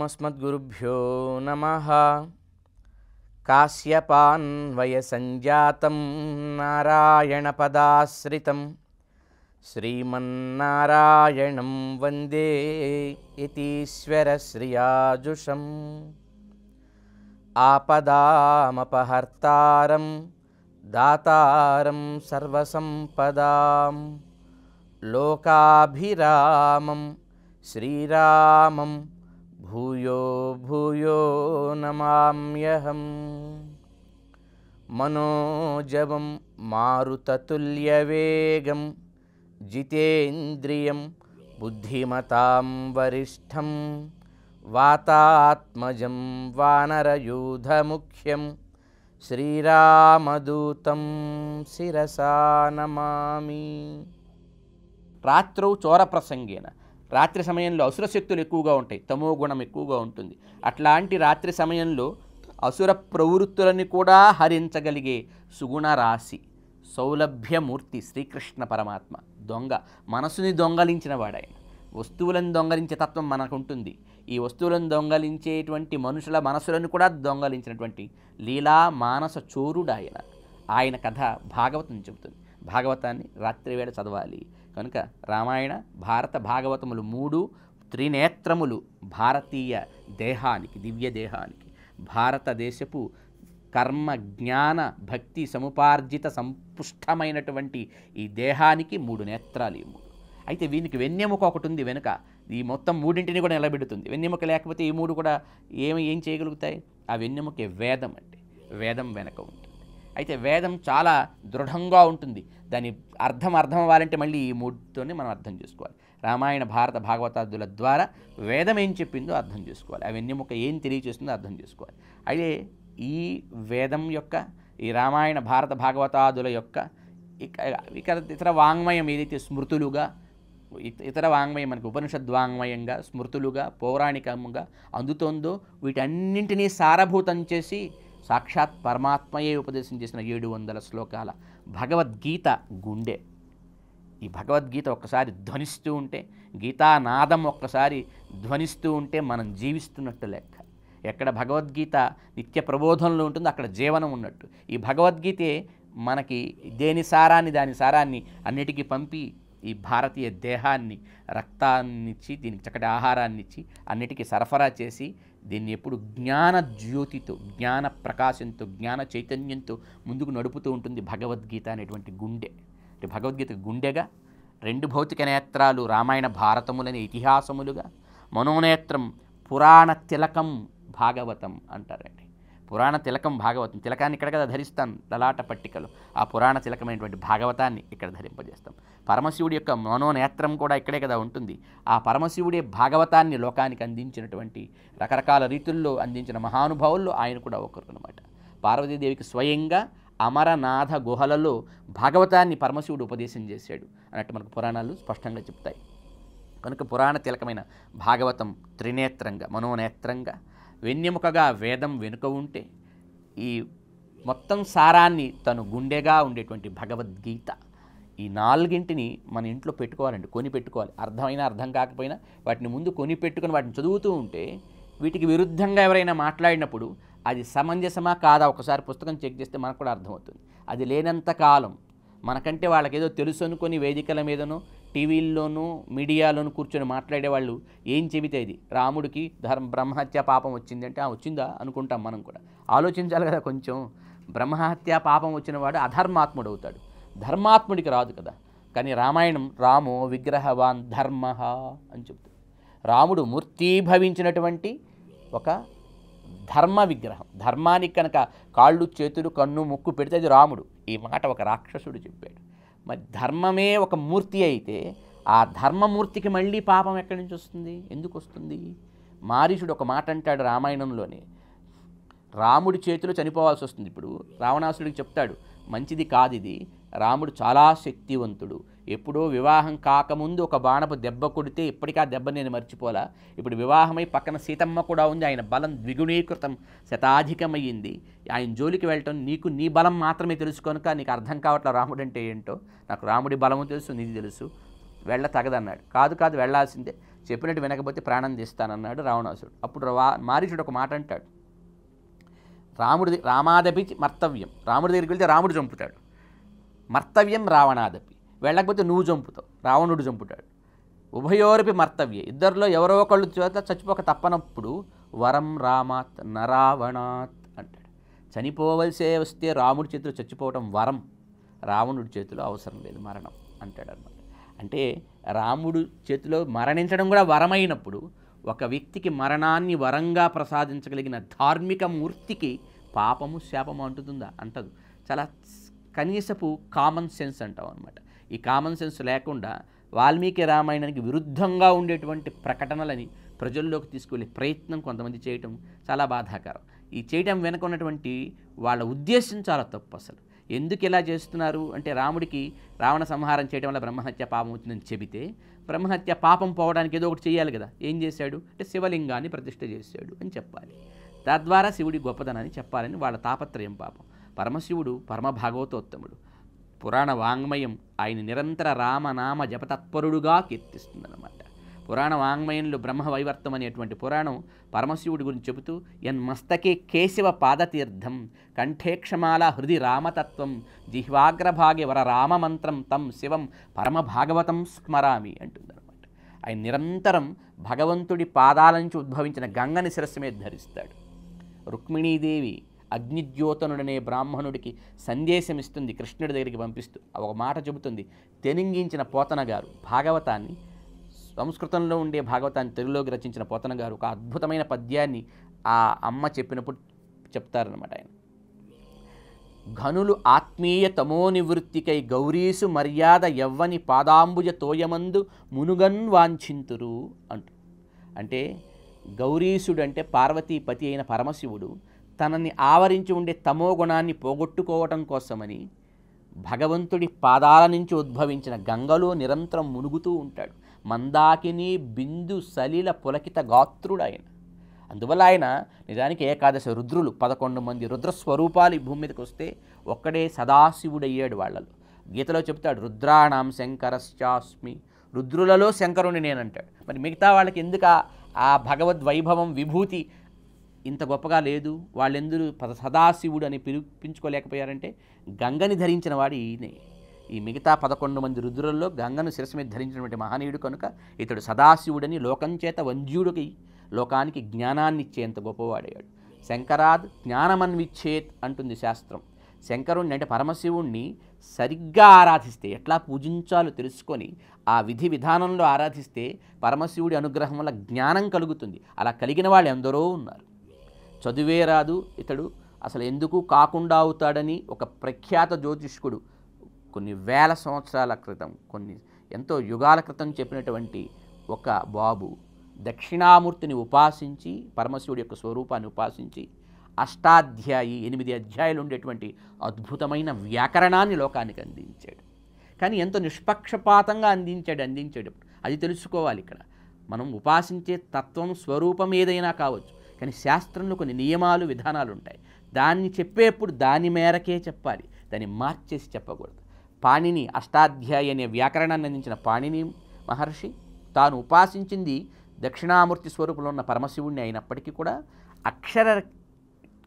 अस्मद्गुरुभ्यो नमः। काश्यपान्वयसञ्जातं नारायणपदाश्रितं श्रीमन्नारायणं वन्दे यतीश्वरश्रियाजुषम्। आपदामपहर्तारं दातारं सर्वसम्पदां लोकाभिरामं श्रीरामं भूयो भूयो नमाम्यहम्। मनोजवं मारुततुल्यवेगं जितेन्द्रियं बुद्धिमतां वरिष्ठं वातात्मजं वानरयूथमुख्यं श्रीरामदूतं शिरसा नमामि। రాత్రౌ చోర ప్రసంగేన, రాత్రి సమయంలో అసుర శక్తులు ఎక్కువగా ఉంటాయి, తమో గుణం ఎక్కువగా ఉంటుంది. అట్లాంటి రాత్రి సమయంలో అసుర ప్రవృత్తులని కూడా హరించగలిగే సుగుణ రాశి సౌలభ్యమూర్తి శ్రీకృష్ణ పరమాత్మ. దొంగ మనసుని దొంగలించిన వాడాయన. వస్తువులను దొంగలించే తత్వం మనకుంటుంది. ఈ వస్తువులను దొంగలించేటువంటి మనుషుల మనసులను కూడా దొంగలించినటువంటి లీలా మానస చోరుడాయన. ఆయన కథ భాగవతం చెబుతుంది. భాగవతాన్ని రాత్రివేళ చదవాలి. కనుక రామాయణ భారత భాగవతములు 3 త్రినేత్రములు భారతీయ దేహానికి, దివ్య దేహానికి, భారతదేశపు కర్మ జ్ఞాన భక్తి సముపార్జిత సంపుష్టమైనటువంటి ఈ దేహానికి 3 నేత్రాలు. ఈ 3 అయితే వీనికి వెన్నెముక ఒకటి ఉంది వెనుక. ఈ మొత్తం 3ంటిని కూడా నిలబెడుతుంది. వెన్నెముక లేకపోతే ఈ 3 కూడా ఏం చేయగలుగుతాయి? ఆ వెన్నెముకే వేదం అంటే. వేదం వెనక ఉంటుంది. అయితే వేదం చాలా దృఢంగా ఉంటుంది. దాని అర్థం అవ్వాలంటే మళ్ళీ ఈ 3తోనే మనం అర్థం చేసుకోవాలి. రామాయణ భారత భాగవతాదుల ద్వారా వేదం ఏం చెప్పిందో అర్థం చేసుకోవాలి. ఆ వెన్నెముక ఏం తెలియజేస్తుందో అర్థం చేసుకోవాలి. అయితే ఈ వేదం యొక్క, ఈ రామాయణ భారత భాగవతాదుల యొక్క ఇతర వాంగ్మయం ఏదైతే స్మృతులుగా, ఇతర వాంగ్మయం మనకు ఉపనిషద్వాంగ్మయంగా, స్మృతులుగా, పౌరాణికంగా అందుతోందో వీటన్నింటినీ సారభూతం చేసి సాక్షాత్ పరమాత్మయే ఉపదేశం చేసిన 700 శ్లోకాల భగవద్గీత గుండె. ఈ భగవద్గీత ఒక్కసారి ధ్వనిస్తూ ఉంటే, గీతానాదం ఒక్కసారి ధ్వనిస్తూ ఉంటే మనం జీవిస్తున్నట్టు లెక్క. ఎక్కడ భగవద్గీత నిత్య ప్రబోధంలో ఉంటుందో అక్కడ జీవనం ఉన్నట్టు. ఈ భగవద్గీతే మనకి దాని సారాన్ని అన్నిటికీ పంపి ఈ భారతీయ దేహాన్ని, రక్తాన్నిచ్చి, దీనికి చక్కటి ఆహారాన్నిచ్చి, అన్నిటికీ సరఫరా చేసి, దీన్ని ఎప్పుడు జ్ఞాన జ్యోతితో, జ్ఞాన ప్రకాశంతో, జ్ఞాన చైతన్యంతో ముందుకు నడుపుతూ ఉంటుంది భగవద్గీత అనేటువంటి గుండె. అంటే భగవద్గీత గుండెగా, 2 భౌతిక నేత్రాలు రామాయణ భారతములని ఇతిహాసములుగా, మనోనేత్రం పురాణ తిలకం భాగవతం అంటారండి. పురాణ తిలకం భాగవతం. తిలకాన్ని ఇక్కడ కదా ధరిస్తాం, లలాట పట్టికలు. ఆ పురాణ తిలకమైనటువంటి భాగవతాన్ని ఇక్కడ ధరింపజేస్తాం. పరమశివుడి యొక్క మనోనేత్రం కూడా ఇక్కడే కదా ఉంటుంది. ఆ పరమశివుడే భాగవతాన్ని లోకానికి అందించినటువంటి, రకరకాల రీతుల్లో అందించిన మహానుభావుల్లో ఆయన కూడా ఒకరు అనమాట. పార్వతీదేవికి స్వయంగా అమరనాథ గుహలలో భాగవతాన్ని పరమశివుడు ఉపదేశం చేశాడు అన్నట్టు మనకు పురాణాలు స్పష్టంగా చెప్తాయి. కనుక పురాణ తిలకమైన భాగవతం త్రినేత్రంగా, మనోనేత్రంగా, వెన్నెముకగా వేదం వెనుక ఉంటే, ఈ మొత్తం సారాన్ని తను గుండెగా ఉండేటువంటి భగవద్గీత, ఈ 4ంటిని మన ఇంట్లో పెట్టుకోవాలండి. కొని పెట్టుకోవాలి. అర్థమైనా అర్థం కాకపోయినా వాటిని ముందు కొని పెట్టుకొని వాటిని చదువుతూ ఉంటే, వీటికి విరుద్ధంగా ఎవరైనా మాట్లాడినప్పుడు అది సమంజసమా కాదా ఒకసారి పుస్తకం చెక్ చేస్తే మనకు కూడా అర్థమవుతుంది. అది లేనంత కాలం మనకంటే వాళ్ళకేదో తెలుసు అనుకొని వేదికల మీదనో, టీవీల్లోనూ, మీడియాలోనూ కూర్చొని మాట్లాడేవాళ్ళు ఏం చెబితే ఇది రాముడికి బ్రహ్మహత్య పాపం వచ్చింది అంటే వచ్చిందా అనుకుంటాం. మనం కూడా ఆలోచించాలి కదా కొంచెం. బ్రహ్మహత్య పాపం వచ్చిన వాడు అధర్మాత్ముడు అవుతాడు, ధర్మాత్ముడికి రాదు కదా. కానీ రామాయణం రామో విగ్రహవాన్ ధర్మ అని చెప్తుంది. రాముడు మూర్తీభవించినటువంటి ఒక ధర్మ విగ్రహం. ధర్మానికి కనుక కాళ్ళు, చేతులు, కన్ను, ముక్కు పెడితే అది రాముడు. ఈ మాట ఒక రాక్షసుడు చెప్పాడు. మరి ధర్మమే ఒక మూర్తి అయితే ఆ ధర్మమూర్తికి మళ్ళీ పాపం ఎక్కడి నుంచి వస్తుంది? ఎందుకు వస్తుంది? మారీషుడు ఒక మాట అంటాడు రామాయణంలోనే, రాముడి చేతిలో చనిపోవాల్సి వస్తుంది. ఇప్పుడు రావణాసుడికి చెప్తాడు, మంచిది కాదు ఇది, రాముడు చాలా శక్తివంతుడు, ఎప్పుడో వివాహం కాకముందు ఒక బాణపు దెబ్బ కొడితే ఇప్పటికీ ఆ దెబ్బ నేను మర్చిపోలా, ఇప్పుడు వివాహమై పక్కన సీతమ్మ కూడా ఉంది, ఆయన బలం ద్విగుణీకృతం శతాధికమయ్యింది, ఆయన జోలికి వెళ్ళటం నీకు నీ బలం మాత్రమే తెలుసు కనుక నీకు అర్థం కావట్లేదు రాముడు అంటే ఏంటో, నాకు రాముడి బలము తెలుసు, నీది తెలుసు, వెళ్ళ తగదన్నాడు. కాదు కాదు వెళ్ళాల్సిందే, చెప్పినట్టు వినకపోతే ప్రాణం తీస్తానన్నాడు రావణాసురుడు. అప్పుడు మారీచుడు ఒక మాట అంటాడు, రామాదపి మర్తవ్యం, రాముడి దగ్గరికి వెళ్తే రాముడు చంపుతాడు, మర్తవ్యం రావణాదపి, వెళ్ళకపోతే నువ్వు చంపుతావు, రావణుడు చంపుతాడు, ఉభయోరపి మర్తవ్యే, ఇద్దరిలో ఎవరో ఒకళ్ళు చేత చచ్చిపోక తప్పనప్పుడు వరం రామాత్ నరావణాత్ అంటాడు. చనిపోవలసే వస్తే రాముడి చేతిలో చచ్చిపోవటం వరం, రావణుడి చేతిలో అవసరం లేదు మరణం అంటాడు అనమాట. అంటే రాముడు చేతిలో మరణించడం కూడా వరమైనప్పుడు ఒక వ్యక్తికి మరణాన్ని వరంగా ప్రసాదించగలిగిన ధార్మిక మూర్తికి పాపము శాపము అంటుతుందా? అంటదు. చాలా కనీసపు కామన్ సెన్స్ అంటాం అనమాట. ఈ కామన్ సెన్స్ లేకుండా వాల్మీకి రామాయణానికి విరుద్ధంగా ఉండేటువంటి ప్రకటనలని ప్రజల్లోకి తీసుకువెళ్ళే ప్రయత్నం కొంతమంది చేయటం చాలా బాధాకరం. ఈ చేయటం వెనుక ఉన్నటువంటి వాళ్ళ ఉద్దేశం చాలా తప్పు. అసలు ఎందుకు ఇలా చేస్తున్నారు అంటే, రాముడికి రావణ సంహారం చేయడం వల్ల బ్రహ్మహత్య పాపం అవుతుందని చెబితే, బ్రహ్మహత్య పాపం పోవడానికి ఏదో ఒకటి చేయాలి కదా. ఏం చేశాడు అంటే శివలింగాన్ని ప్రతిష్ఠ చేశాడు అని చెప్పాలి, తద్వారా శివుడి గొప్పదనాన్ని చెప్పాలని వాళ్ళ తాపత్రయం. పాపం పరమశివుడు పరమ భాగవతోత్తముడు, పురాణ వాంగ్మయం ఆయన నిరంతర రామనామ జపతత్పరుడుగా కీర్తిస్తుందన్నమాట. పురాణ వాంగ్మయంలో బ్రహ్మవైవర్తం అనేటువంటి పురాణం పరమశివుడి గురించి చెబుతూ, యన్మస్తకే కేశవ పాదతీర్థం కంఠేక్షమాల హృది రామతత్వం జిహ్వాగ్రభాగే వర రామమంత్రం తం శివం పరమభాగవతం స్మరామి అంటుందన్నమాట. ఆయన నిరంతరం భగవంతుడి పాదాల నుంచి ఉద్భవించిన గంగని శిరస్సు మీద ధరిస్తాడు. రుక్మిణీదేవి అగ్నిద్యోతనుడనే బ్రాహ్మణుడికి సందేశం ఇస్తుంది, కృష్ణుడి దగ్గరికి పంపిస్తూ ఒక మాట చెబుతుంది. తెనింగించిన పోతన గారు భాగవతాన్ని, సంస్కృతంలో ఉండే భాగవతాన్ని తెలుగులోకి రచించిన పోతన గారు ఒక అద్భుతమైన పద్యాన్ని ఆ అమ్మ చెప్పినప్పుడు చెప్తారనమాట. ఆయన ఘనులు ఆత్మీయ తమోనివృత్తికై గౌరీసు మర్యాద యవ్వని పాదాంబుజ తోయమందు మునుగన్ వాంఛింతురు అంటూ. అంటే గౌరీసుడు అంటే పార్వతీపతి అయిన పరమశివుడు తనని ఆవరించి ఉండే తమో గుణాన్ని పోగొట్టుకోవటం కోసమని భగవంతుడి పాదాల నుంచి ఉద్భవించిన గంగలో నిరంతరం మునుగుతూ ఉంటాడు. మందాకిని బిందు సలిల పులకిత గాత్రుడు ఆయన. అందువల్ల ఆయన నిజానికి ఏకాదశ రుద్రులు, 11 మంది రుద్రస్వరూపాలు ఈ భూమి మీదకి వస్తే ఒక్కడే సదాశివుడయ్యాడు వాళ్ళలో. గీతలో చెప్తాడు, రుద్రాణం శంకరశ్చాస్మి, రుద్రులలో శంకరుని నేనంటాడు. మరి మిగతా వాళ్ళకి ఎందుకు ఆ భగవద్వైభవం విభూతి ఇంత గొప్పగా లేదు? వాళ్ళెందరూ సదాశివుడు అని పిలిపించుకోలేకపోయారంటే గంగని ధరించిన వాడు ఈయనే. ఈ మిగతా 11 మంది రుద్రులలో గంగను శిరస్సు మీద ధరించినటువంటి మహనీయుడు కనుక ఇతడు సదాశివుడని లోకంచేత వంజ్యుడికి లోకానికి జ్ఞానాన్ని ఇచ్చేంత గొప్పవాడయ్యాడు. శంకరాద్ జ్ఞానమన్విచ్చేత్ అంటుంది శాస్త్రం. శంకరుణ్ణి అంటే పరమశివుణ్ణి సరిగ్గా ఆరాధిస్తే, ఎట్లా పూజించాలో తెలుసుకొని ఆ విధి విధానంలో ఆరాధిస్తే పరమశివుడి అనుగ్రహం వల్ల జ్ఞానం కలుగుతుంది. అలా కలిగిన వాళ్ళు ఎందరో ఉన్నారు. చదువే రాదు ఇతడు అసలు ఎందుకు కాకుండా అవుతాడని ఒక ప్రఖ్యాత జ్యోతిష్కుడు కొన్ని వేల సంవత్సరాల క్రితం, కొన్ని ఎంతో యుగాల క్రితం చెప్పినటువంటి ఒక బాబు దక్షిణామూర్తిని ఉపాసించి, పరమశివుడి యొక్క స్వరూపాన్ని ఉపాసించి అష్టాధ్యాయి 8 అధ్యాయులు ఉండేటువంటి అద్భుతమైన వ్యాకరణాన్ని లోకానికి అందించాడు. కానీ ఎంతో నిష్పక్షపాతంగా అందించాడు. అది తెలుసుకోవాలి. ఇక్కడ మనం ఉపాసించే తత్వం స్వరూపం ఏదైనా కావచ్చు, కానీ శాస్త్రంలో కొన్ని నియమాలు విధానాలు ఉంటాయి. దాన్ని చెప్పేప్పుడు దాని మేరకే చెప్పాలి, దాన్ని మార్చేసి చెప్పకూడదు. పాణిని అష్టాధ్యాయి అనే వ్యాకరణాన్ని అందించిన పాణిని మహర్షి తాను ఉపాసించింది దక్షిణామూర్తి స్వరూపంలో ఉన్న పరమశివుణ్ణి అయినప్పటికీ కూడా అక్షర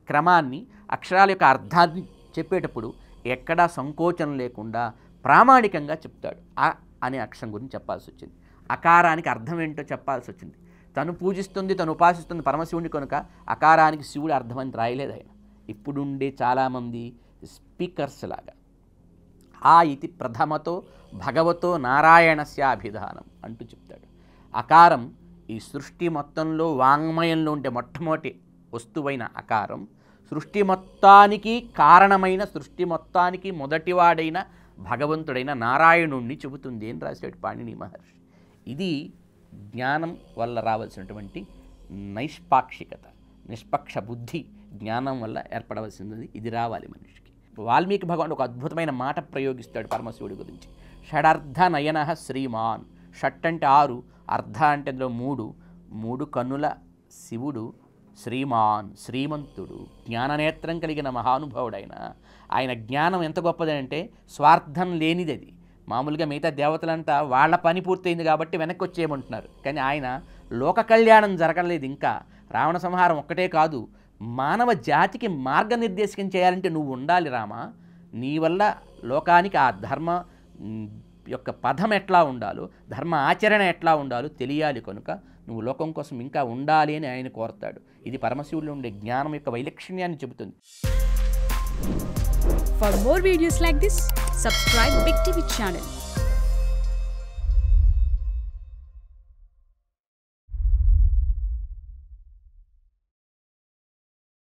క్రమాన్ని, అక్షరాల యొక్క అర్థాన్ని చెప్పేటప్పుడు ఎక్కడా సంకోచం లేకుండా ప్రామాణికంగా చెప్తాడు. అ అనే అక్షరం గురించి చెప్పాల్సి వచ్చింది, అకారానికి అర్థం ఏంటో చెప్పాల్సి వచ్చింది. తను పూజిస్తుంది, తను ఉపాసిస్తుంది పరమశివుని కనుక అకారానికి శివుడి అర్థమని రాయలేదు ఆయన. ఇప్పుడుండే చాలామంది స్పీకర్స్ లాగా ఆ ఇతి ప్రథమతో భగవతో నారాయణస్యాభిధానం అంటూ చెప్తాడు. అకారం ఈ సృష్టి మొత్తంలో వాంగ్మయంలో ఉండే మొట్టమొదటి వస్తువైన అకారం సృష్టి మొత్తానికి కారణమైన, సృష్టి మొత్తానికి మొదటివాడైన భగవంతుడైన నారాయణుణ్ణి చెబుతుంది అని రాశాడు పాణిని మహర్షి. ఇది జ్ఞానం వల్ల రావాల్సినటువంటి నైష్పాక్షికత, నిష్పక్ష బుద్ధి జ్ఞానం వల్ల ఏర్పడవలసింది. ఇది రావాలి మనిషికి. వాల్మీకి భగవానుడు ఒక అద్భుతమైన మాట ప్రయోగిస్తాడు పరమశివుడి గురించి. షడర్థ నయన శ్రీమాన్. షట్ అంటే 6, అర్ధ అంటే అందులో 3 కన్నుల శివుడు శ్రీమాన్, శ్రీమంతుడు, జ్ఞాననేత్రం కలిగిన మహానుభావుడైన ఆయన జ్ఞానం ఎంత గొప్పదంటే స్వార్థం లేనిది. అది మామూలుగా మిగతా దేవతలంతా వాళ్ళ పని పూర్తయింది కాబట్టి వెనక్కి వచ్చేయమంటున్నారు. కానీ ఆయన లోక కళ్యాణం జరగలేదు. ఇంకా రావణ సంహారం ఒక్కటే కాదు, మానవ జాతికి మార్గనిర్దేశకం చేయాలంటే నువ్వు ఉండాలి రామా. నీ వల్ల లోకానికి ఆ ధర్మ యొక్క పదం ఎట్లా ఉండాలో, ధర్మ ఆచరణ ఎట్లా ఉండాలో తెలియాలి. కనుక నువ్వు లోకం కోసం ఇంకా ఉండాలి అని ఆయన కోరతాడు. ఇది పరమశివుల్లో ఉండే జ్ఞానం యొక్క వైలక్షణ్యాన్ని చెబుతుంది. For more videos like this, subscribe Big TV channel.